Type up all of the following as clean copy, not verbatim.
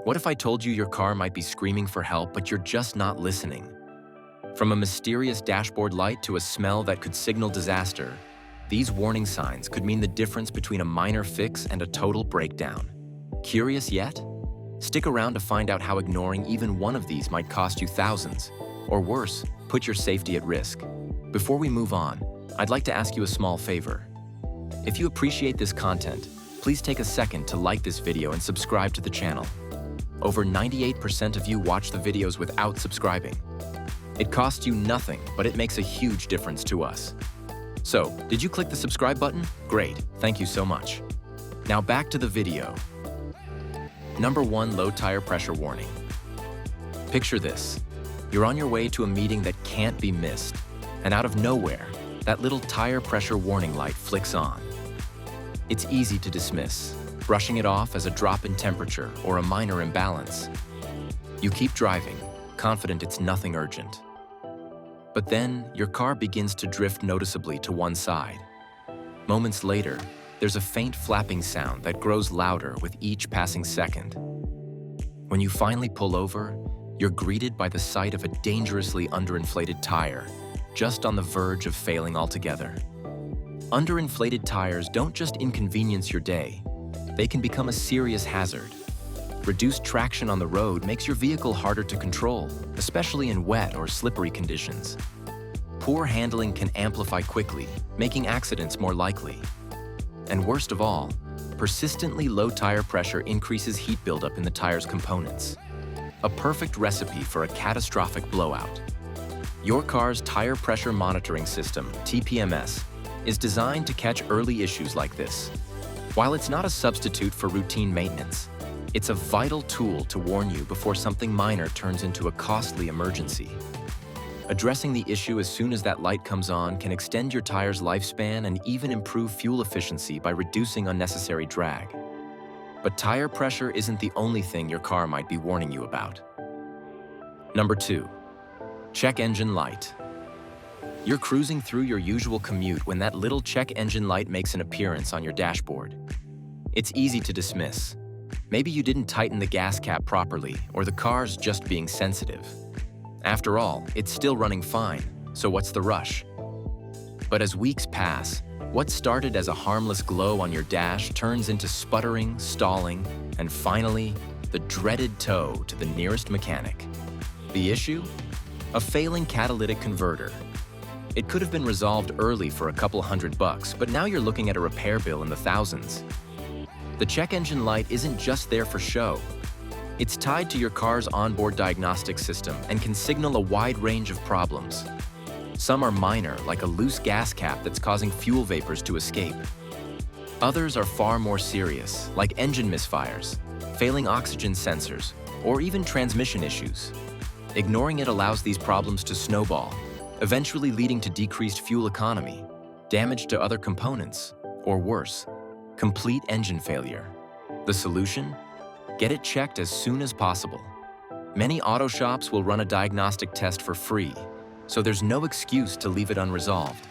What if I told you your car might be screaming for help, but you're just not listening? From a mysterious dashboard light to a smell that could signal disaster, these warning signs could mean the difference between a minor fix and a total breakdown. Curious yet? Stick around to find out how ignoring even one of these might cost you thousands, or worse, put your safety at risk. Before we move on, I'd like to ask you a small favor. If you appreciate this content, please take a second to like this video and subscribe to the channel. Over 98% of you watch the videos without subscribing. It costs you nothing, but it makes a huge difference to us. So, did you click the subscribe button? Great, thank you so much. Now back to the video. Number 1, low tire pressure warning. Picture this. You're on your way to a meeting that can't be missed, and out of nowhere, that little tire pressure warning light flicks on. It's easy to dismiss, brushing it off as a drop in temperature or a minor imbalance. You keep driving, confident it's nothing urgent. But then, your car begins to drift noticeably to one side. Moments later, there's a faint flapping sound that grows louder with each passing second. When you finally pull over, you're greeted by the sight of a dangerously underinflated tire, just on the verge of failing altogether. Underinflated tires don't just inconvenience your day, they can become a serious hazard. Reduced traction on the road makes your vehicle harder to control, especially in wet or slippery conditions. Poor handling can amplify quickly, making accidents more likely. And worst of all, persistently low tire pressure increases heat buildup in the tire's components. A perfect recipe for a catastrophic blowout. Your car's tire pressure monitoring system, TPMS, is designed to catch early issues like this. While it's not a substitute for routine maintenance, it's a vital tool to warn you before something minor turns into a costly emergency. Addressing the issue as soon as that light comes on can extend your tire's lifespan and even improve fuel efficiency by reducing unnecessary drag. But tire pressure isn't the only thing your car might be warning you about. Number 2, check engine light. You're cruising through your usual commute when that little check engine light makes an appearance on your dashboard. It's easy to dismiss. Maybe you didn't tighten the gas cap properly, or the car's just being sensitive. After all, it's still running fine, so what's the rush? But as weeks pass, what started as a harmless glow on your dash turns into sputtering, stalling, and finally, the dreaded tow to the nearest mechanic. The issue? A failing catalytic converter. It could have been resolved early for a couple $100, but now you're looking at a repair bill in the thousands. The check engine light isn't just there for show. It's tied to your car's onboard diagnostic system and can signal a wide range of problems. Some are minor, like a loose gas cap that's causing fuel vapors to escape. Others are far more serious, like engine misfires, failing oxygen sensors, or even transmission issues. Ignoring it allows these problems to snowball, eventually leading to decreased fuel economy, damage to other components, or worse, complete engine failure. The solution? Get it checked as soon as possible. Many auto shops will run a diagnostic test for free, so there's no excuse to leave it unresolved.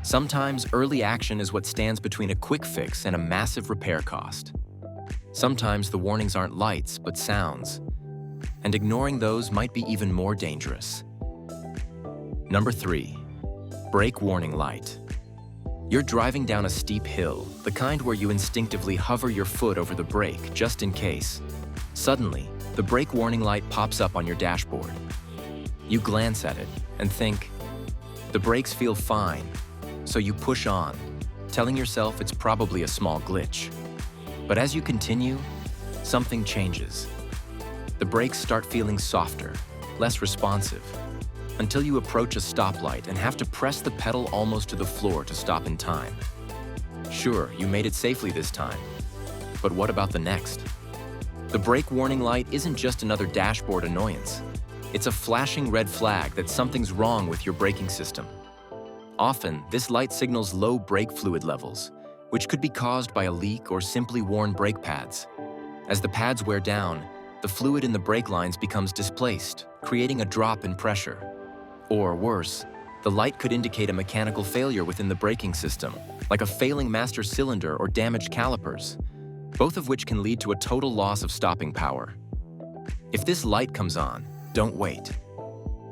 Sometimes early action is what stands between a quick fix and a massive repair cost. Sometimes the warnings aren't lights, but sounds, and ignoring those might be even more dangerous. Number 3, brake warning light. You're driving down a steep hill, the kind where you instinctively hover your foot over the brake just in case. Suddenly, the brake warning light pops up on your dashboard. You glance at it and think, the brakes feel fine, so you push on, telling yourself it's probably a small glitch. But as you continue, something changes. The brakes start feeling softer, less responsive, until you approach a stoplight and have to press the pedal almost to the floor to stop in time. Sure, you made it safely this time, but what about the next? The brake warning light isn't just another dashboard annoyance. It's a flashing red flag that something's wrong with your braking system. Often, this light signals low brake fluid levels, which could be caused by a leak or simply worn brake pads. As the pads wear down, the fluid in the brake lines becomes displaced, creating a drop in pressure. Or worse, the light could indicate a mechanical failure within the braking system, like a failing master cylinder or damaged calipers. both of which can lead to a total loss of stopping power. If this light comes on, don't wait.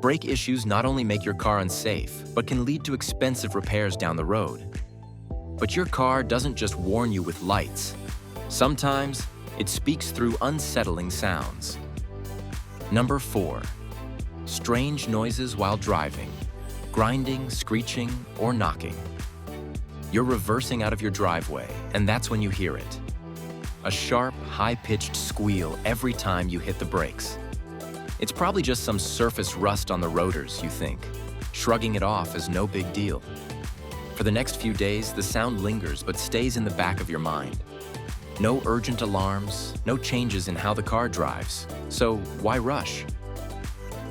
Brake issues not only make your car unsafe, but can lead to expensive repairs down the road. But your car doesn't just warn you with lights. Sometimes, it speaks through unsettling sounds. Number 4. Strange noises while driving. Grinding, screeching, or knocking. You're reversing out of your driveway, and that's when you hear it. A sharp, high-pitched squeal every time you hit the brakes. It's probably just some surface rust on the rotors, you think, shrugging it off as no big deal. For the next few days, the sound lingers but stays in the back of your mind. No urgent alarms, no changes in how the car drives, so why rush?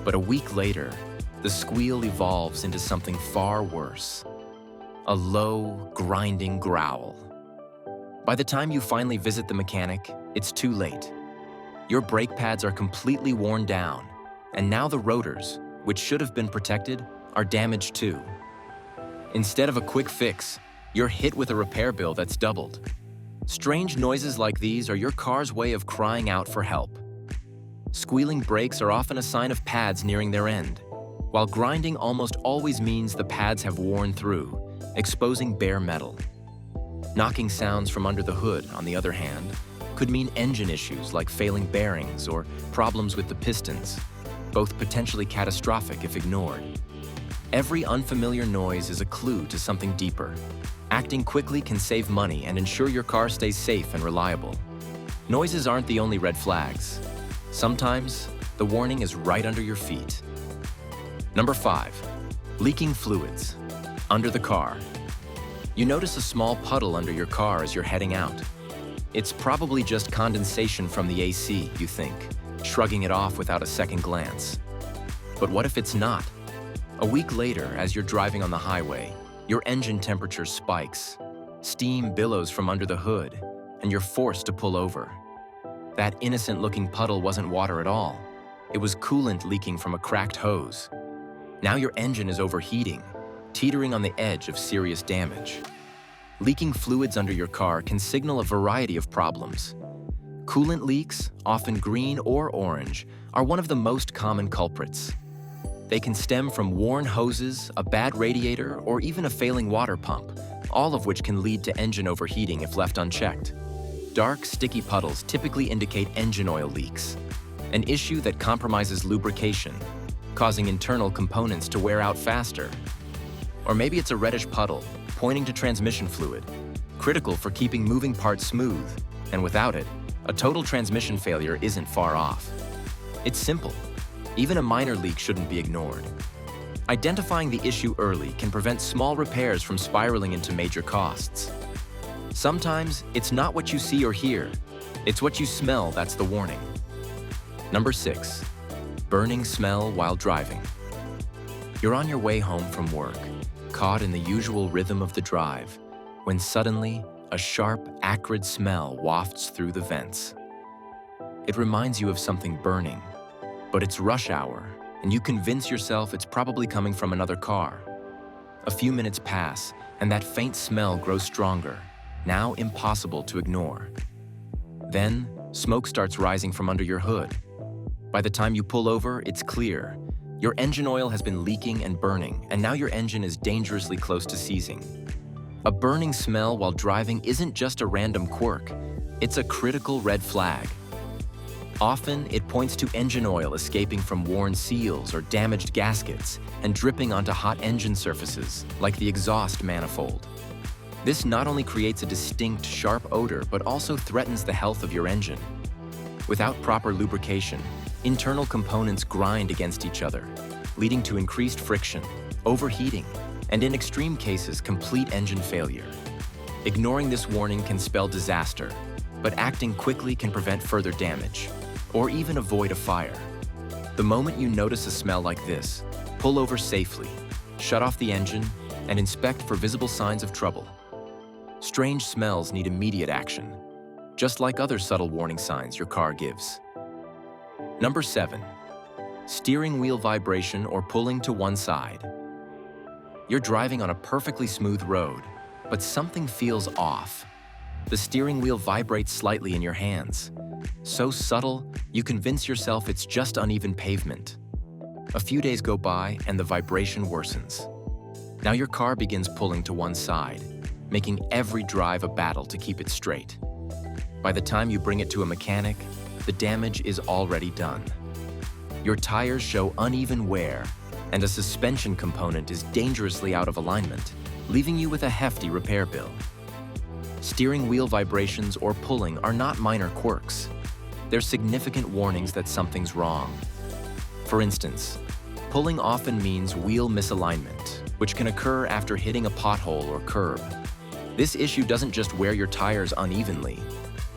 But a week later, the squeal evolves into something far worse. A low, grinding growl. By the time you finally visit the mechanic, it's too late. Your brake pads are completely worn down, and now the rotors, which should have been protected, are damaged too. Instead of a quick fix, you're hit with a repair bill that's doubled. Strange noises like these are your car's way of crying out for help. Squealing brakes are often a sign of pads nearing their end, while grinding almost always means the pads have worn through, exposing bare metal. Knocking sounds from under the hood, on the other hand, could mean engine issues like failing bearings or problems with the pistons, both potentially catastrophic if ignored. Every unfamiliar noise is a clue to something deeper. Acting quickly can save money and ensure your car stays safe and reliable. Noises aren't the only red flags. Sometimes, the warning is right under your feet. Number 5. Leaking fluids. Under the car. You notice a small puddle under your car as you're heading out. It's probably just condensation from the AC, you think, shrugging it off without a second glance. But what if it's not? A week later, as you're driving on the highway, your engine temperature spikes. Steam billows from under the hood, and you're forced to pull over. That innocent-looking puddle wasn't water at all. It was coolant leaking from a cracked hose. Now your engine is overheating, teetering on the edge of serious damage. Leaking fluids under your car can signal a variety of problems. Coolant leaks, often green or orange, are one of the most common culprits. They can stem from worn hoses, a bad radiator, or even a failing water pump, all of which can lead to engine overheating if left unchecked. Dark, sticky puddles typically indicate engine oil leaks, an issue that compromises lubrication, causing internal components to wear out faster. Or maybe it's a reddish puddle, pointing to transmission fluid, critical for keeping moving parts smooth, and without it, a total transmission failure isn't far off. It's simple. Even a minor leak shouldn't be ignored. Identifying the issue early can prevent small repairs from spiraling into major costs. Sometimes, it's not what you see or hear, it's what you smell that's the warning. Number 6. Burning smell while driving. You're on your way home from work, caught in the usual rhythm of the drive, when suddenly, a sharp, acrid smell wafts through the vents. It reminds you of something burning, but it's rush hour, and you convince yourself it's probably coming from another car. A few minutes pass, and that faint smell grows stronger, now impossible to ignore. Then, smoke starts rising from under your hood. By the time you pull over, it's clear. Your engine oil has been leaking and burning, and now your engine is dangerously close to seizing. A burning smell while driving isn't just a random quirk, it's a critical red flag. Often, it points to engine oil escaping from worn seals or damaged gaskets and dripping onto hot engine surfaces, like the exhaust manifold. This not only creates a distinct, sharp odor, but also threatens the health of your engine. Without proper lubrication, internal components grind against each other, leading to increased friction, overheating, and in extreme cases, complete engine failure. Ignoring this warning can spell disaster, but acting quickly can prevent further damage, or even avoid a fire. The moment you notice a smell like this, pull over safely, shut off the engine, and inspect for visible signs of trouble. Strange smells need immediate action, just like other subtle warning signs your car gives. Number 7. Steering wheel vibration or pulling to one side. You're driving on a perfectly smooth road, but something feels off. The steering wheel vibrates slightly in your hands. So subtle, you convince yourself it's just uneven pavement. A few days go by and the vibration worsens. Now your car begins pulling to one side, making every drive a battle to keep it straight. By the time you bring it to a mechanic, the damage is already done. Your tires show uneven wear, and a suspension component is dangerously out of alignment, leaving you with a hefty repair bill. Steering wheel vibrations or pulling are not minor quirks. They're significant warnings that something's wrong. For instance, pulling often means wheel misalignment, which can occur after hitting a pothole or curb. This issue doesn't just wear your tires unevenly,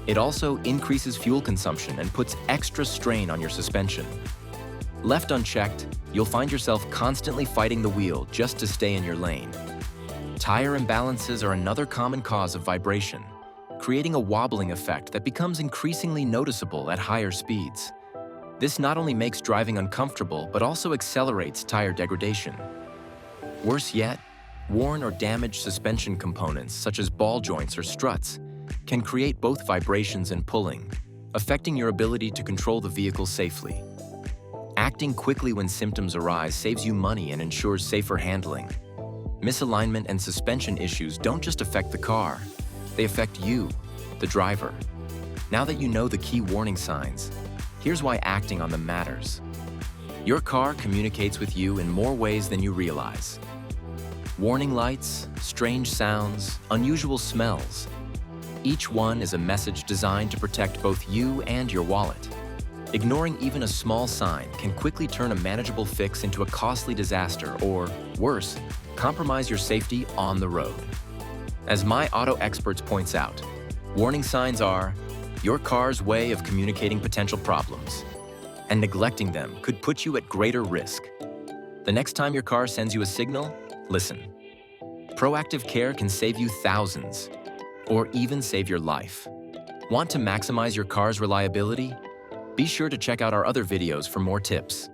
it also increases fuel consumption and puts extra strain on your suspension. Left unchecked, you'll find yourself constantly fighting the wheel just to stay in your lane. Tire imbalances are another common cause of vibration, creating a wobbling effect that becomes increasingly noticeable at higher speeds. This not only makes driving uncomfortable, but also accelerates tire degradation. Worse yet, worn or damaged suspension components, such as ball joints or struts, can create both vibrations and pulling, affecting your ability to control the vehicle safely. Acting quickly when symptoms arise saves you money and ensures safer handling. Misalignment and suspension issues don't just affect the car, they affect you, the driver. Now that you know the key warning signs, here's why acting on them matters. Your car communicates with you in more ways than you realize. Warning lights, strange sounds, unusual smells. Each one is a message designed to protect both you and your wallet. Ignoring even a small sign can quickly turn a manageable fix into a costly disaster or, worse, compromise your safety on the road. As My Auto Experts points out, warning signs are your car's way of communicating potential problems, and neglecting them could put you at greater risk. The next time your car sends you a signal, listen. Proactive care can save you thousands, or even save your life. Want to maximize your car's reliability? Be sure to check out our other videos for more tips.